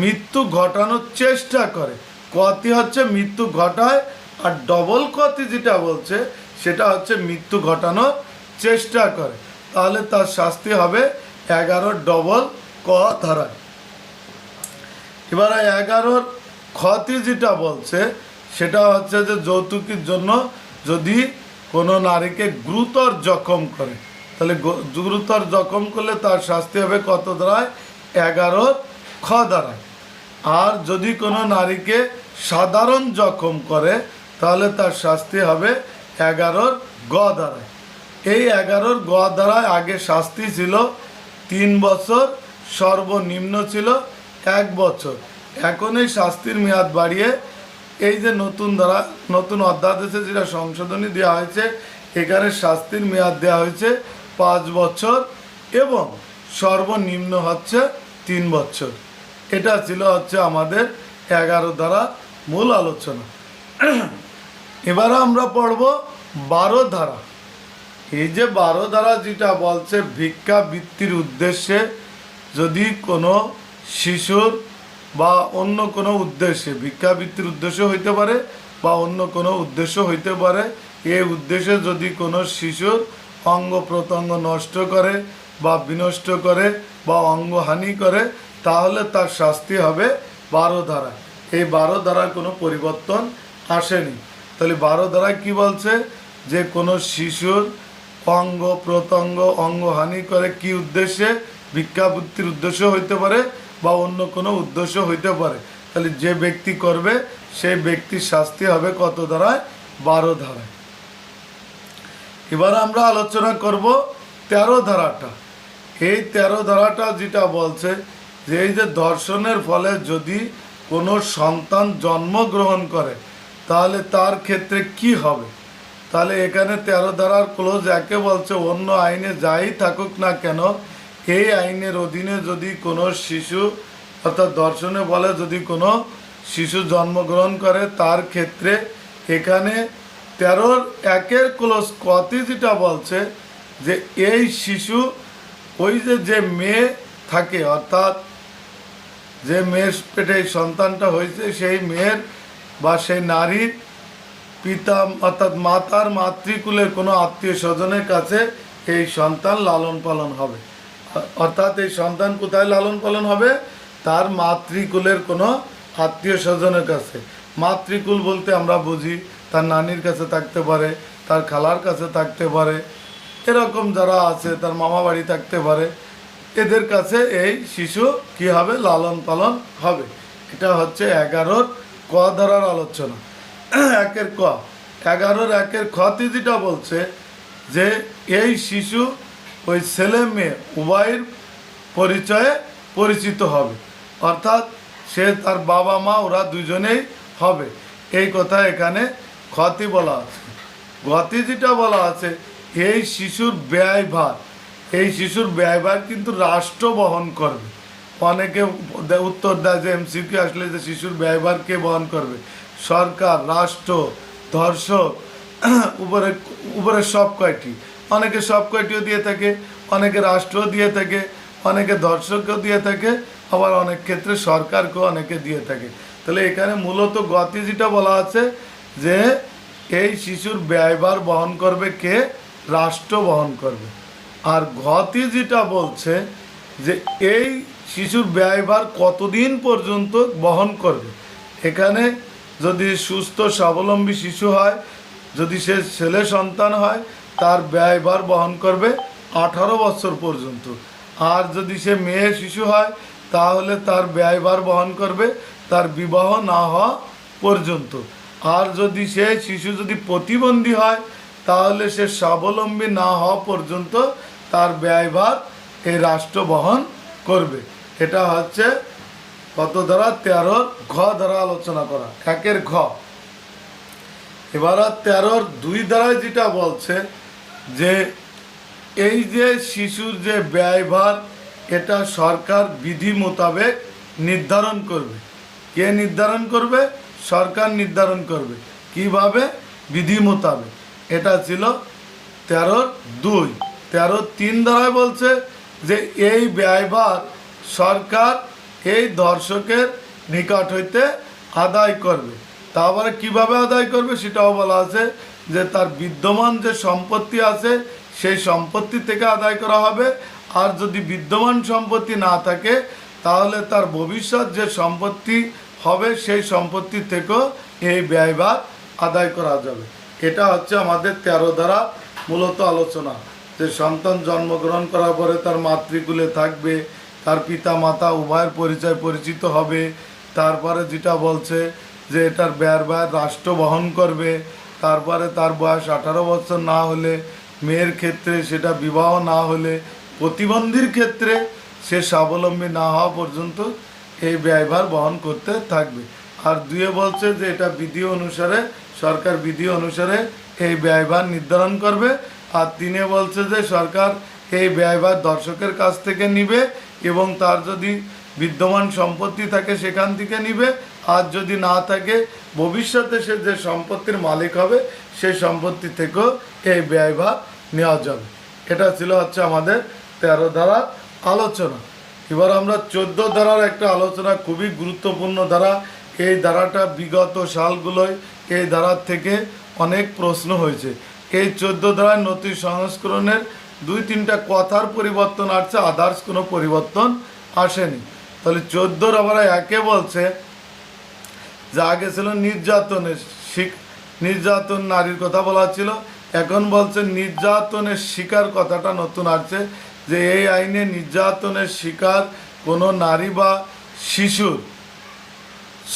মৃত্যু ঘটানোর চেষ্টা করে। কতি হচ্ছে মৃত্যু ঘটায়, আর ডবল কতি যেটা বলছে সেটা হচ্ছে মৃত্যু ঘটানোর চেষ্টা করে। তাহলে তার শাস্তি হবে 11-র ডবল ক ধারায়। এবারে 11-র ক্ষতি যেটা বলছে সেটা হচ্ছে যে যৌতুকের জন্য যদি কোনো নারীকে গুরুতর জখম করে তাহলে গুরুতর জখম করলে তার শাস্তি হবে কত ধারায়? 11-র খ ধারায়। আর যদি কোনো নারীকে সাধারণ জখম করে তাহলে তার শাস্তি হবে 11-র গ ধারায়। এই 11-র গ ধারায় আগে শাস্তি ছিল 3 বছর, সর্বনিম্ন ছিল 1 বছর। এখন এই শাস্তির মেয়াদ বাড়িয়ে এই যে নতুন ধারা নতুন অধ্যাদেশে যেটা সংশোধনী দেওয়া হয়েছে এখানে শাস্তির মেয়াদ দেওয়া হয়েছে 5 বছর এবং সর্বনিম্ন হচ্ছে 3 বছর। এটা ছিল হচ্ছে আমাদের 11 ধারা মূল আলোচনা। এবার আমরা পড়ব 12 ধারা। এই যে 12 ধারা যেটা বলছে ভিক্ষাবৃত্তির উদ্দেশ্যে যদি কোনো শিশুর বা অন্য কোনো উদ্দেশ্যে, ভিক্ষাবৃত্তির উদ্দেশ্য হইতে পারে বা অন্য কোনো উদ্দেশ্য হইতে পারে, এই উদ্দেশ্যে যদি কোনো শিশুর অঙ্গ প্রত্যঙ্গ নষ্ট করে বা বিনষ্ট করে বা অঙ্গহানি করে তাহলে তার শাস্তি হবে 12 ধারা। এই 12 ধারার কোনো পরিবর্তন আসেনি। তাহলে 12 ধারায় কী বলছে? যে কোনো শিশুর অঙ্গ প্রত্যঙ্গ অঙ্গহানি করে কি উদ্দেশ্যে? ভিক্ষাবৃত্তির উদ্দেশ্য হইতে পারে বা অন্য কোনো উদ্দেশ্য হইতে পারে। তাহলে যে ব্যক্তি করবে সেই ব্যক্তির শাস্তি হবে কত ধারায়? 12 ধারায়। এবার আমরা আলোচনা করব 13 ধারাটা। এই 13 ধারাটা যেটা বলছে যে এই যে ধর্ষণের ফলে যদি কোনো সন্তান জন্মগ্রহণ করে তাহলে তার ক্ষেত্রে কি হবে? তাহলে এখানে 13 ধারার ক্লোজ 1-এ বলছে অন্য আইনে যাই থাকুক না কেন এই আইনের অধীনে যদি কোনো শিশু অর্থাৎ ধর্ষণে বলে যদি কোনো শিশু জন্মগ্রহণ করে তার ক্ষেত্রে এখানে 13-র 1-এর ক্লোজ কতি যেটা বলছে যে এই শিশু ওই যে মেয়ে থাকে অর্থাৎ যে মেয়ের পেটে এই সন্তানটা হয়েছে সেই মেয়ের বা সেই নারীর পিতা অর্থাৎ মাতার মাতৃকুলের কোনো আত্মীয় স্বজনের কাছে এই সন্তান লালন পালন হবে। অর্থাৎ এই সন্তান কোথায় লালন পালন হবে? তার মাতৃকুলের কোনো আত্মীয় স্বজনের কাছে। মাতৃকুল বলতে আমরা বুঝি তার নানির কাছে থাকতে পারে, তার খালার কাছে থাকতে পারে, এরকম যারা আছে তার মামা বাড়ি থাকতে পারে, এদের কাছে এই শিশু কি হবে? লালন পালন হবে। এটা হচ্ছে 11-র ক ধারার আলোচনা। 1-এর ক 11-র 1-এর খতি যেটা বলছে যে এই শিশু ওই ছেলে মেয়ে উভয়ের পরিচয়ে পরিচিত হবে, অর্থাৎ সে তার বাবা মা ওরা দুজনেই হবে। এই কথা এখানে ক্ষতি বলা আছে। গতি যেটা বলা আছে, এই শিশুর ব্যয়ভার, এই শিশুর ব্যয়ভার কিন্তু রাষ্ট্র বহন করবে। অনেকে উত্তর দেয় যে এমসিকিউ আসলে যে শিশুর ব্যয়ভার কে বহন করবে? সরকার, রাষ্ট্র, ধর্ষক, উপরে উপরে সব কয়টি। অনেকে সব কয়টিও দিয়ে থাকে, অনেকে রাষ্ট্রও দিয়ে থাকে, অনেকে ধর্ষকও দিয়ে থাকে, আবার অনেক ক্ষেত্রে সরকারকেও অনেকে দিয়ে থাকে। তাহলে এখানে মূলত গতি যেটা বলা আছে যে এই শিশুর ব্যয়ভার বহন করবে কে? রাষ্ট্র বহন করবে। আর গতি যেটা বলছে যে এই শিশুর ব্যয়ভার কতদিন পর্যন্ত বহন করবে। এখানে যদি সুস্থ স্বাবলম্বী শিশু হয়, যদি সে ছেলে সন্তান হয়, তার ব্যয়ভার বহন করবে 18 বছর পর্যন্ত। আর যদি সে মেয়ে শিশু হয়, তাহলে তার ব্যয়ভার বহন করবে তার বিবাহ না হওয়া পর্যন্ত। আর যদি সে শিশু যদি প্রতিবন্ধী হয়, তাহলে সে স্বাবলম্বী না হওয়া পর্যন্ত তার ব্যয়ভার এই রাষ্ট্র বহন করবে। এটা হচ্ছে কত ধারা? 13 ঘ দ্বারা আলোচনা করা, 1 ঘ। এবার 13 2 ধারায় যেটা বলছে যে এই যে শিশুর যে ব্যয়ভার, এটা সরকার বিধি মোতাবেক নির্ধারণ করবে। কে নির্ধারণ করবে? সরকার নির্ধারণ করবে। কিভাবে? বিধি মোতাবেক। এটা ছিল 13 2। 13 3 ধারায় বলছে যে এই ব্যয়ভার সরকার এই ধর্ষকের নিকট হইতে আদায় করবে। তারপরে কিভাবে আদায় করবে সেটাও বলা আছে যে তার বিদ্যমান যে সম্পত্তি আছে সেই সম্পত্তি থেকে আদায় করা হবে। আর যদি বিদ্যমান সম্পত্তি না থাকে, তাহলে তার ভবিষ্যৎ যে সম্পত্তি হবে সেই সম্পত্তি থেকেও এই ব্যয়ভার আদায় করা যাবে। এটা হচ্ছে আমাদের 13 ধারা মূলত আলোচনা, যে সন্তান জন্মগ্রহণ করার পরে তার মাতৃকুলে থাকবে, তার পিতা মাতা উভয়ের পরিচয় পরিচিত হবে। তারপরে যেটা বলছে যে এটার ব্যয় রাষ্ট্র বহন করবে। তারপরে তার বয়স 18 বছর না হলে, মেয়ের ক্ষেত্রে সেটা বিবাহ না হলে, প্রতিবন্ধীর ক্ষেত্রে সে স্বাবলম্বী না হওয়া পর্যন্ত এই ব্যয়ভার বহন করতে থাকবে। আর 2 বলছে যে এটা বিধি অনুসারে, সরকার বিধি অনুসারে এই ব্যয়ভার নির্ধারণ করবে। আর 3 বলছে যে সরকার এই ব্যয়ভার দর্শকের কাছ থেকে নিবে, এবং তার যদি বিদ্যমান সম্পত্তি থাকে সেখান থেকে নিবে। আর যদি না থাকে, ভবিষ্যতে সে যে সম্পত্তির মালিক হবে সেই সম্পত্তি থেকেও এই ব্যয়ভার নেওয়া যাবে। এটা ছিল হচ্ছে আমাদের 13 ধারার আলোচনা। এবার আমরা 14 ধারার একটা আলোচনা, খুবই গুরুত্বপূর্ণ ধারা। এই ধারাটা বিগত সালগুলোয় এই ধারার থেকে অনেক প্রশ্ন হয়েছে। এই 14 ধারার নতুন সংস্করণের 2-3টা কথার পরিবর্তন আসছে, আদার্স কোনো পরিবর্তন আসেনি। তাহলে 14 আবার 1 বলছে যে আগে ছিল নির্যাতনের নির্যাতন নারীর কথা বলা ছিল, এখন বলছে নির্যাতনের শিকার কথাটা নতুন আসছে, যে এই আইনে নির্যাতনের শিকার কোনো নারী বা শিশুর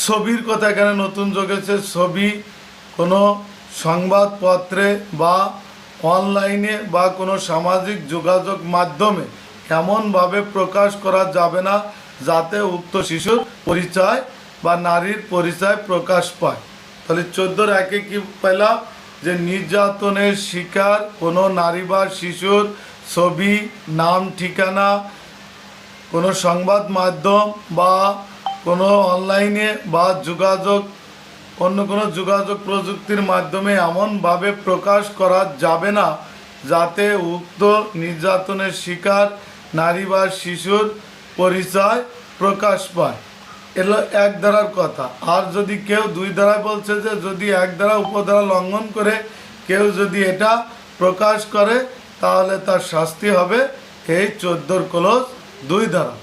ছবির কথা এখানে নতুন যোগেছে। ছবি কোনো সংবাদপত্রে বা অনলাইনে বা কোনো সামাজিক যোগাযোগ মাধ্যমে এমনভাবে প্রকাশ করা যাবে না যাতে উক্ত শিশুর পরিচয় বা নারীর পরিচয় প্রকাশ পায়। তাহলে 14 1 কি পেলাম? যে নির্যাতনের শিকার কোনো নারী বা শিশুর ছবি, নাম, ঠিকানা কোনো সংবাদ মাধ্যম বা কোনো অনলাইনে বা যোগাযোগ, অন্য কোনো যোগাযোগ প্রযুক্তির মাধ্যমে এমনভাবে প্রকাশ করা যাবে না যাতে উক্ত নির্যাতনের শিকার নারী বা শিশুর পরিচয় প্রকাশ পায়। এলো 1 ধারার কথা। আর যদি কেউ 2 ধারায় বলছে যে যদি 1 ধারা উপধারা লঙ্ঘন করে কেউ যদি এটা প্রকাশ করে, তাহলে তার শাস্তি হবে এই 14 ক্লোজ 2 ধারা।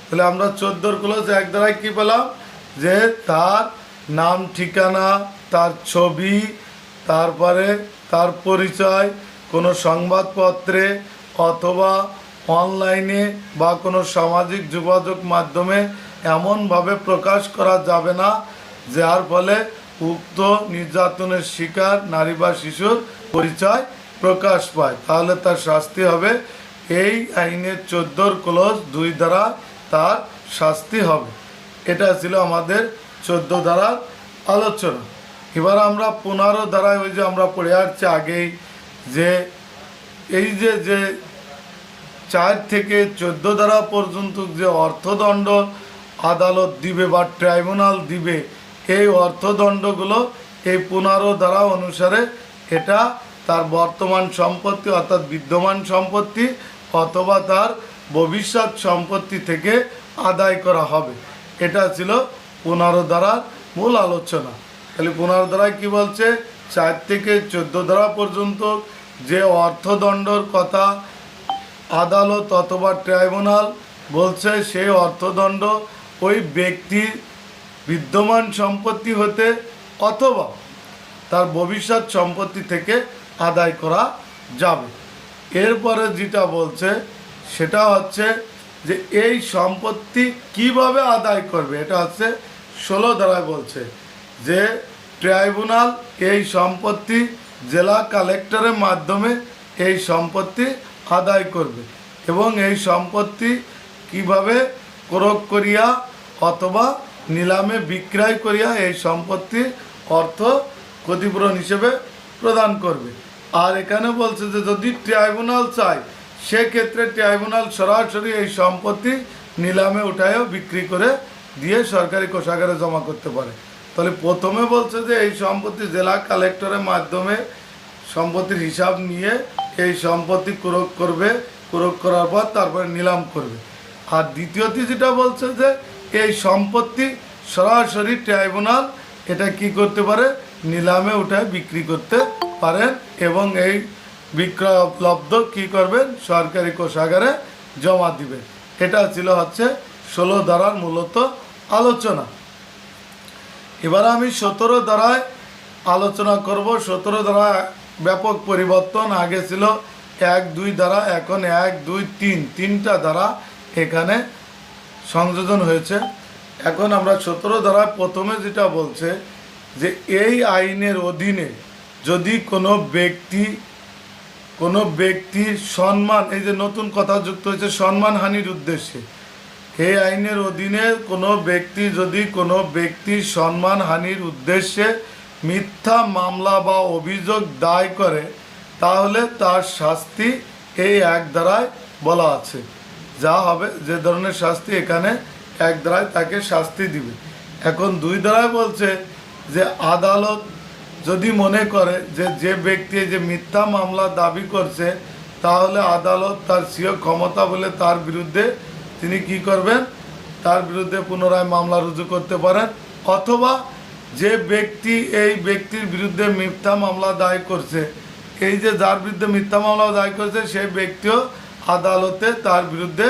তাহলে আমরা 14 ক্লোজ 1 ধারায় কী পেলাম? যে তার নাম, ঠিকানা, তার ছবি, তারপরে তার পরিচয় কোনো সংবাদপত্রে অথবা অনলাইনে বা কোনো সামাজিক যোগাযোগ মাধ্যমে এমনভাবে প্রকাশ করা যাবে না যার ফলে উক্ত নির্যাতনের শিকার নারী বা শিশুর পরিচয় প্রকাশ পায়, তাহলে তার শাস্তি হবে এই আইনের 14 ক্লোজ 2 ধারা তার শাস্তি হবে। এটা ছিল আমাদের 14 ধারার আলোচনা। এবার আমরা 15 ধারায় ওই যে আমরা পড়ে আসছি আগেই যে এই যে যে 4 থেকে 14 ধারা পর্যন্ত যে অর্থদণ্ড আদালত দিবে বা ট্রাইব্যুনাল দিবে, এই অর্থদণ্ডগুলো এই 15 ধারা অনুসারে এটা তার বর্তমান সম্পত্তি অর্থাৎ বিদ্যমান সম্পত্তি অথবা তার ভবিষ্যৎ সম্পত্তি থেকে আদায় করা হবে। এটা ছিল 15 ধারার মূল আলোচনা। তাহলে 15 ধারায় কী বলছে, 4 থেকে 14 ধারা পর্যন্ত যে অর্থদণ্ডর কথা আদালত অথবা ট্রাইব্যুনাল বলছে, সেই অর্থদণ্ড ওই ব্যক্তির বিদ্যমান সম্পত্তি হতে অথবা তার ভবিষ্যৎ সম্পত্তি থেকে আদায় করা যাবে। এরপরে যেটা বলছে সেটা হচ্ছে যে এই সম্পত্তি কিভাবে আদায় করবে, এটা হচ্ছে 16 ধারায় বলছে যে ট্রাইব্যুনাল এই সম্পত্তি জেলা কালেক্টরের মাধ্যমে এই সম্পত্তি আদায় করবে এবং এই সম্পত্তি কিভাবে ক্রয় করিয়া অথবা নিলামে বিক্রয় করিয়া এই সম্পত্তি অর্থ ক্ষতিপূরণ হিসেবে প্রদান করবে। আর এখানে বলছে যে যদি ট্রাইব্যুনাল চায় সেক্ষেত্রে ট্রাইব্যুনাল সরাসরি এই সম্পত্তি নিলামে উঠায়ও বিক্রি করে দিয়ে সরকারি কোষাগারে জমা করতে পারে। তাহলে প্রথমে বলছে যে এই সম্পত্তি জেলা কালেক্টরের মাধ্যমে সম্পত্তির হিসাব নিয়ে এই সম্পত্তি ক্রয় করবে, ক্রয় করার পর তারপরে নিলাম করবে। আর দ্বিতীয়টি যেটা বলছে যে এই সম্পত্তি সরাসরি ট্রাইব্যুনাল এটা কি করতে পারে, নিলামে উঠায় বিক্রি করতে পারেন এবং এই বিক্রয় উপলব্ধ কী করবেন, সরকারি কোষাগারে জমা দিবে। এটা ছিল হচ্ছে 16 ধারার মূলত আলোচনা। এবার আমি 17 ধারায় আলোচনা করব। 17 ধারা ব্যাপক পরিবর্তন, আগে ছিল 1, 2 ধারা, এখন 1, 2, 3 তিনটা ধারা এখানে সংযোজন হয়েছে। এখন আমরা 17 ধারায় প্রথমে যেটা বলছে যে এই আইনের অধীনে যদি কোনো ব্যক্তির সম্মান, এই যে নতুন কথা যুক্ত হয়েছে সম্মানহানির উদ্দেশ্যে, এই আইনের অধীনে কোনো ব্যক্তি যদি কোনো ব্যক্তির সম্মানহানির উদ্দেশ্যে মিথ্যা মামলা বা অভিযোগ দায় করে তাহলে তার শাস্তি এই 1 ধারায় বলা আছে যা হবে, যে ধরনের শাস্তি এখানে 1 ধারায় তাকে শাস্তি দিবে। এখন 2 ধারায় বলছে যে আদালত যদি মনে করে যে যে ব্যক্তি যে মিথ্যা মামলা দাবি করছে তাহলে আদালত তার স্বীয় ক্ষমতা বলে তার বিরুদ্ধে তিনি কি করবেন, তার বিরুদ্ধে পুনরায় মামলা রুজু করতে পারেন, অথবা যে ব্যক্তি এই ব্যক্তির বিরুদ্ধে মিথ্যা মামলা দায়ের করছে, এই যে যার বিরুদ্ধে মিথ্যা মামলা দায়ের করছে সেই ব্যক্তিও আদালতে তার বিরুদ্ধে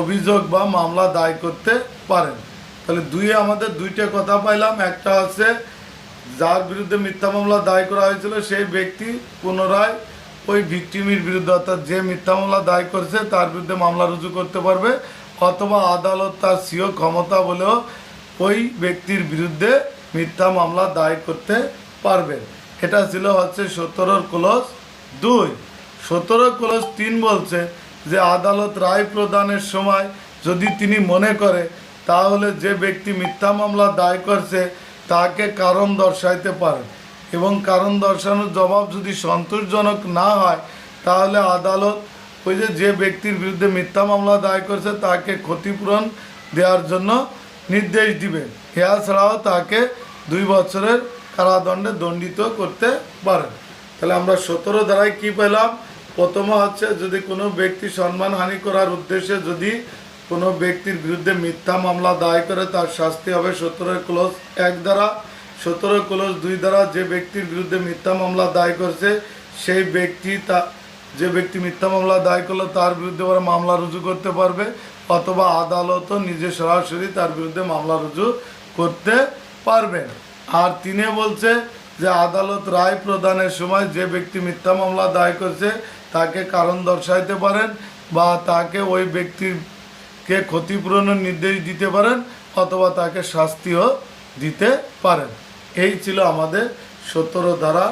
অভিযোগ বা মামলা দায়ের করতে পারেন। তাহলে আমাদের 2টা কথা পাইলাম, একটা হচ্ছে যার বিরুদ্ধে মিথ্যা মামলা দায়ের করা হয়েছিল সেই ব্যক্তি পুনরায় ওই ভিকটিমের বিরুদ্ধে অর্থাৎ যে মিথ্যা মামলা দায়ের করছে তার বিরুদ্ধে মামলা রুজু করতে পারবে, অথবা আদালত তার স্বীয় ক্ষমতা বলেও ওই ব্যক্তির বিরুদ্ধে মিথ্যা মামলা দায়ের করতে পারবে। এটা ছিল হচ্ছে 17 ক্লজ 2। 17 ক্লজ 3 বলছে যে আদালত রায় প্রদানের সময় যদি তিনি মনে করে তাহলে যে ব্যক্তি মিথ্যা মামলা দায়ের করছে তাকে কারণ দর্শাইতে পারে এবং কারণ দর্শানোর জবাব যদি সন্তোষজনক না হয় তাহলে আদালত ওই যে ব্যক্তির বিরুদ্ধে মিথ্যা মামলা দায়ের করছে তাকে ক্ষতিপূরণ দেওয়ার জন্য নির্দেশ দিবে। এছাড়াও তাকে 2 বছরের কারাদণ্ডে দণ্ডিত করতে পারেন। তাহলে আমরা 17 ধারায় কী পেলাম, প্রথমে হচ্ছে যদি কোনো ব্যক্তি সম্মানহানি করার উদ্দেশ্যে যদি কোনো ব্যক্তির বিরুদ্ধে মিথ্যা মামলা দায়ের করে তার শাস্তি হবে 17 ক্লজ 1 ধারা। 17 ক্লজ 2 ধারা যে ব্যক্তির বিরুদ্ধে মিথ্যা মামলা দায়ের করছে সেই ব্যক্তি যে ব্যক্তি মিথ্যা মামলা দায়ের করলো তার বিরুদ্ধে ওরা মামলা রুজু করতে পারবে, অথবা আদালতও নিজে সরাসরি তার বিরুদ্ধে মামলা রুজু করতে পারবেন। আর 3 বলছে যে আদালত রায় প্রদানের সময় যে ব্যক্তি মিথ্যা মামলা দায়ের করছে তাকে কারণ দর্শাইতে পারেন বা তাকে ওই ব্যক্তিকে ক্ষতিপূরণের নির্দেশ দিতে পারেন অথবা তাকে শাস্তিও দিতে পারেন। এই ছিল আমাদের 17 ধারা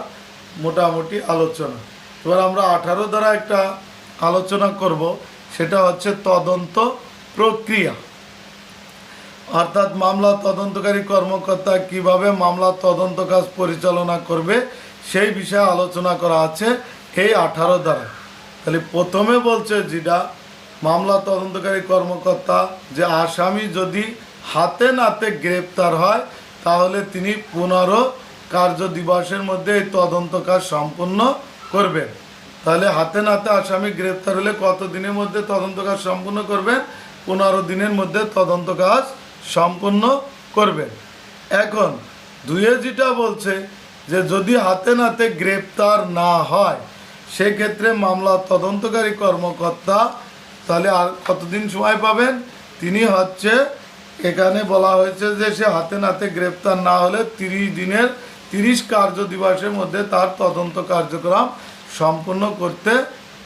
মোটামুটি আলোচনা। এবার আমরা 18 ধারা একটা আলোচনা করব, সেটা হচ্ছে তদন্ত প্রক্রিয়া। অর্থাৎ মামলা তদন্তকারী কর্মকর্তা কিভাবে মামলা তদন্ত কাজ পরিচালনা করবে সেই বিষয়ে আলোচনা করা আছে এই 18 দ্বারা। তাহলে প্রথমে বলছে যেটা মামলা তদন্তকারী কর্মকর্তা যে আসামি যদি হাতে নাতে গ্রেপ্তার হয় তাহলে তিনি 15 কার্য দিবসের মধ্যে এই তদন্ত কাজ সম্পূর্ণ করবেন। তাহলে হাতে নাতে আসামি গ্রেপ্তার হলে কত দিনের মধ্যে তদন্ত কাজ সম্পূর্ণ করবেন? 15 দিনের মধ্যে তদন্ত কাজ সম্পূর্ণ করবেন। এখন দুয়ে যেটা বলছে যে যদি হাতে নাতে গ্রেপ্তার না হয় সেক্ষেত্রে মামলা তদন্তকারী কর্মকর্তা তাহলে আর কতদিন সময় পাবেন? তিনি হচ্ছে এখানে বলা হয়েছে যে সে হাতে নাতে গ্রেপ্তার না হলে 30 কার্য দিবসের মধ্যে তার তদন্ত কার্যক্রম সম্পূর্ণ করতে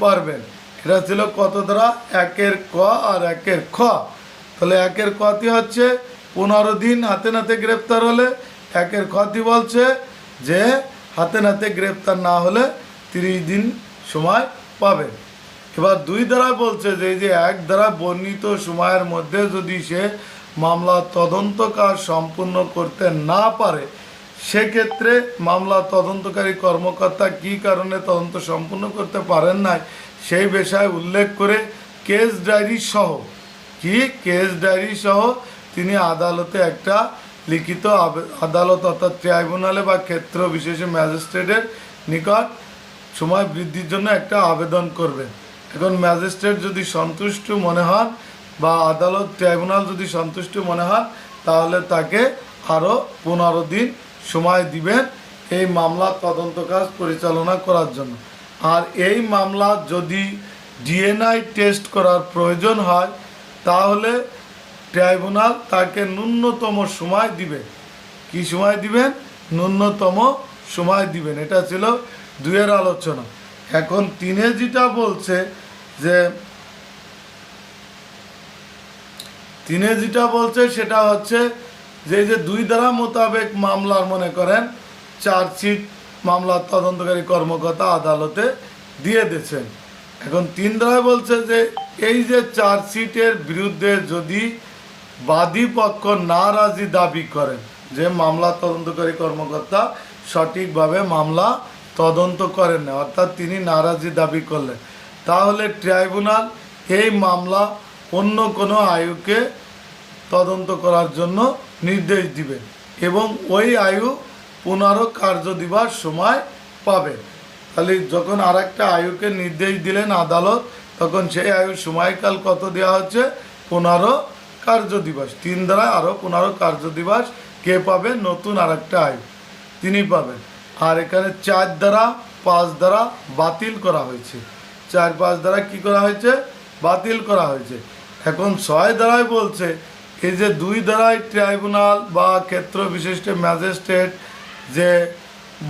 পারবেন। এটা ছিল কত দ্বারা? 1 ক আর 1 খ। তাহলে 1 কটি হচ্ছে 15 দিন হাতে নাতে গ্রেপ্তার হলে, 1 খটি বলছে যে হাতে নাতে গ্রেপ্তার না হলে 30 দিন সময় পাবেন। এবার 2 দ্বারা বলছে যে এই যে 1 দ্বারা বর্ণিত সময়ের মধ্যে যদি সে মামলা তদন্ত কাজ সম্পূর্ণ করতে না পারে সেক্ষেত্রে মামলা তদন্তকারী কর্মকর্তা কী কারণে তদন্ত সম্পূর্ণ করতে পারেন নাই সেই বিষয়ে উল্লেখ করে কেস ডায়েরি সহ কেস ডায়েরি সহ তিনি আদালতে একটা লিখিত আদালত অর্থাৎ ট্রাইব্যুনালে বা ক্ষেত্র বিশেষে ম্যাজিস্ট্রেটের নিকট সময় বৃদ্ধির জন্য একটা আবেদন করবেন। এখন ম্যাজিস্ট্রেট যদি সন্তুষ্ট মনে হন বা আদালত ট্রাইব্যুনাল যদি সন্তুষ্ট মনে হয় তাহলে তাকে আরও 15 দিন সময় দিবেন এই মামলা তদন্ত কাজ পরিচালনা করার জন্য। আর এই মামলা যদি ডিএনআই টেস্ট করার প্রয়োজন হয় তাহলে ট্রাইব্যুনাল তাকে ন্যূনতম সময় দিবে। কি সময় দিবেন? ন্যূনতম সময় দিবেন। এটা ছিল 2 আলোচনা। এখন 3 যেটা বলছে যে 3 যেটা বলছে সেটা হচ্ছে যে 2 ধারা মোতাবেক মামলার মনে করেন চার্জশিট মামলা তদন্তকারী কর্মকর্তা আদালতে দিয়ে দিয়েছেন। এখন 3 ধারায় বলছে যে এই যে চার্জশিটের বিরুদ্ধে যদি বাদী পক্ষ নারাজি দাবি করেন যে মামলা তদন্তকারী কর্মকর্তা সঠিকভাবে মামলা তদন্ত করেন না, অর্থাৎ তিনি নারাজি দাবি করলেন, তাহলে ট্রাইব্যুনাল এই মামলা অন্য কোনো আয়ুকে তদন্ত করার জন্য নির্দেশ দিবে এবং ওই আয়ু 15 কার্য দিবস সময় পাবে। তাহলে যখন আর একটা আয়ুকে নির্দেশ দিলেন আদালত তখন সেই আয়ুর সময়কাল কত দেওয়া হচ্ছে? 15 কার্য দিবস। 3 দ্বারা আরও 15 কার্য দিবস কে পাবে? নতুন আর একটা আয়ু তিনি পাবেন। আর এখানে 4 দ্বারা 5 দ্বারা বাতিল করা হয়েছে। 4, 5 দ্বারা কি করা হয়েছে? বাতিল করা হয়েছে। এখন 6 দ্বারাই বলছে এই যে 2 দ্বারাই ট্রাইব্যুনাল বা ক্ষেত্র বিশিষ্ট ম্যাজিস্ট্রেট যে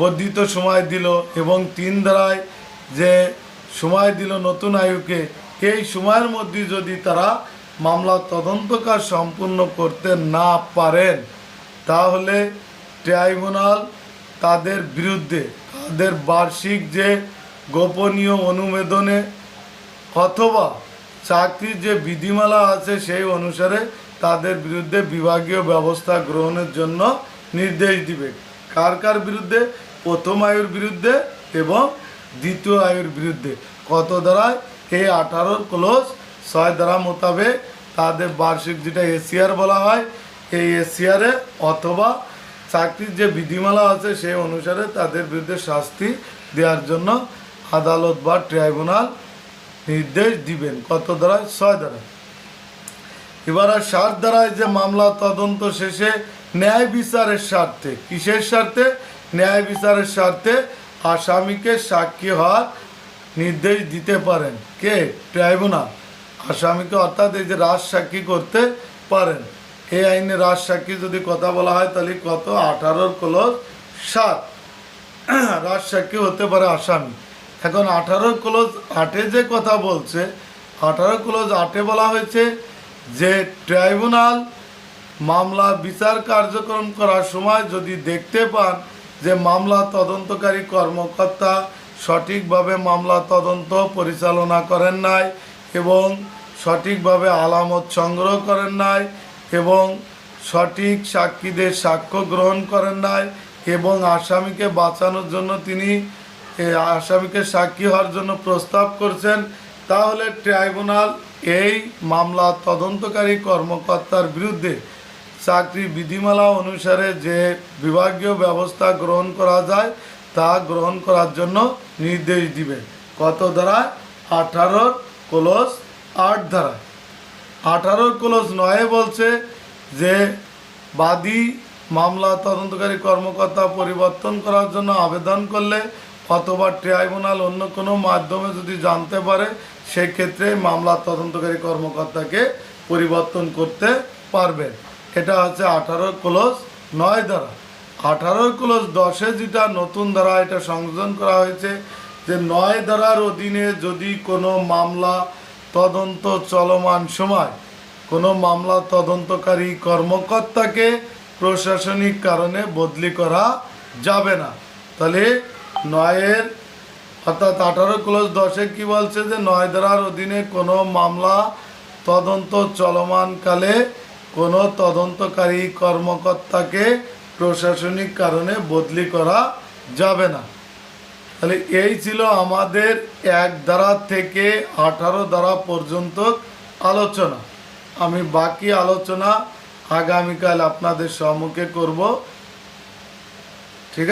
বর্ধিত সময় দিল এবং 3 দ্বারায় যে সময় দিল নতুন আয়ুকে, এই সময়ের মধ্যে যদি তারা মামলা তদন্ত কাজ সম্পূর্ণ করতে না পারেন তাহলে ট্রাইব্যুনাল তাদের বিরুদ্ধে তাদের বার্ষিক যে গোপনীয় অনুমোদনে অথবা চাকরির যে বিধিমালা আছে সেই অনুসারে তাদের বিরুদ্ধে বিভাগীয় ব্যবস্থা গ্রহণের জন্য নির্দেশ দিবে। কার কার বিরুদ্ধে? প্রথম আয়ুর বিরুদ্ধে এবং দ্বিতীয় আয়ুর বিরুদ্ধে। কত দ্বারায়? এই 18 ক্লোজ 6 দ্বারা মোতাবেক তাদের বার্ষিক যেটা এসিআর বলা হয় এই এসিআরে অথবা চাকরির যে বিধিমালা আছে সেই অনুসারে তাদের বিরুদ্ধে শাস্তি দেওয়ার জন্য আদালত বা ট্রাইব্যুনাল নির্দেশ দিবেন। কত দ্বারায়? 6 দ্বারা। এবার 7 দ্বারায় যে মামলা তদন্ত শেষে ন্যায় বিচারের স্বার্থে, কিসের স্বার্থে? ন্যায় বিচারের স্বার্থে আসামিকে সাক্ষী হওয়ার নির্দেশ দিতে পারেন কে? ট্রাইব্যুনাল। আসামিকে অর্থাৎ এই যে রাজ সাক্ষী করতে পারেন। এই আইনে রাজ সাক্ষী যদি কথা বলা হয় তাহলে কত? 18 ক্লোজ 7 রাজ সাক্ষী হতে পারে আসামি। এখন 18 ক্লোজ 8 যে কথা বলছে 18 ক্লোজ 8 বলা হয়েছে যে ট্রাইব্যুনাল মামলা বিচার কার্যক্রম করার সময় যদি দেখতে পান যে মামলা তদন্তকারী কর্মকর্তা সঠিকভাবে মামলা তদন্ত পরিচালনা করেন নাই এবং সঠিকভাবে আলামত সংগ্রহ করেন নাই এবং সঠিক সাক্ষীদের সাক্ষ্য গ্রহণ করেন নাই এবং আসামিকে বাঁচানোর জন্য তিনি আসামিকে সাক্ষী হওয়ার জন্য প্রস্তাব করছেন, তাহলে ট্রাইব্যুনাল এই মামলা তদন্তকারী কর্মকর্তার বিরুদ্ধে চাকরি বিধিমালা অনুসারে যে বিভাগীয় ব্যবস্থা গ্রহণ করা যায় তা গ্রহণ করার জন্য নির্দেশ দিবে। কত ধারায়? 18(8) ধারায়। 18(9) বলছে যে বাদী মামলা তদন্তকারী কর্মকর্তা পরিবর্তন করার জন্য আবেদন করলে অথবা ট্রাইব্যুনাল অন্য কোনো মাধ্যমে যদি জানতে পারে, সেক্ষেত্রে মামলা তদন্তকারী কর্মকর্তাকে পরিবর্তন করতে পারবে। এটা হচ্ছে 18(9) ধারা। 18(10) যেটা নতুন ধারা, এটা সংযোজন করা হয়েছে যে 9 ধারার অধীনে যদি কোনো মামলা তদন্ত চলমান সময় কোনো মামলা তদন্তকারী কর্মকর্তাকে প্রশাসনিক কারণে বদলি করা যাবে না। তাহলে 9 অর্থাৎ 18(10) কি বলছে যে 9 ধারার অধীনে কোনো মামলা তদন্ত চলমানকালে কোনো তদন্তকারী কর্মকর্তাকে প্রশাসনিক কারণে বদলি করা যাবে না। তাহলে এই ছিল আমাদের 1 ধারা থেকে 18 ধারা পর্যন্ত আলোচনা। আমি বাকি আলোচনা আগামীকাল আপনাদের সম্মুখে করব। ঠিক আছে।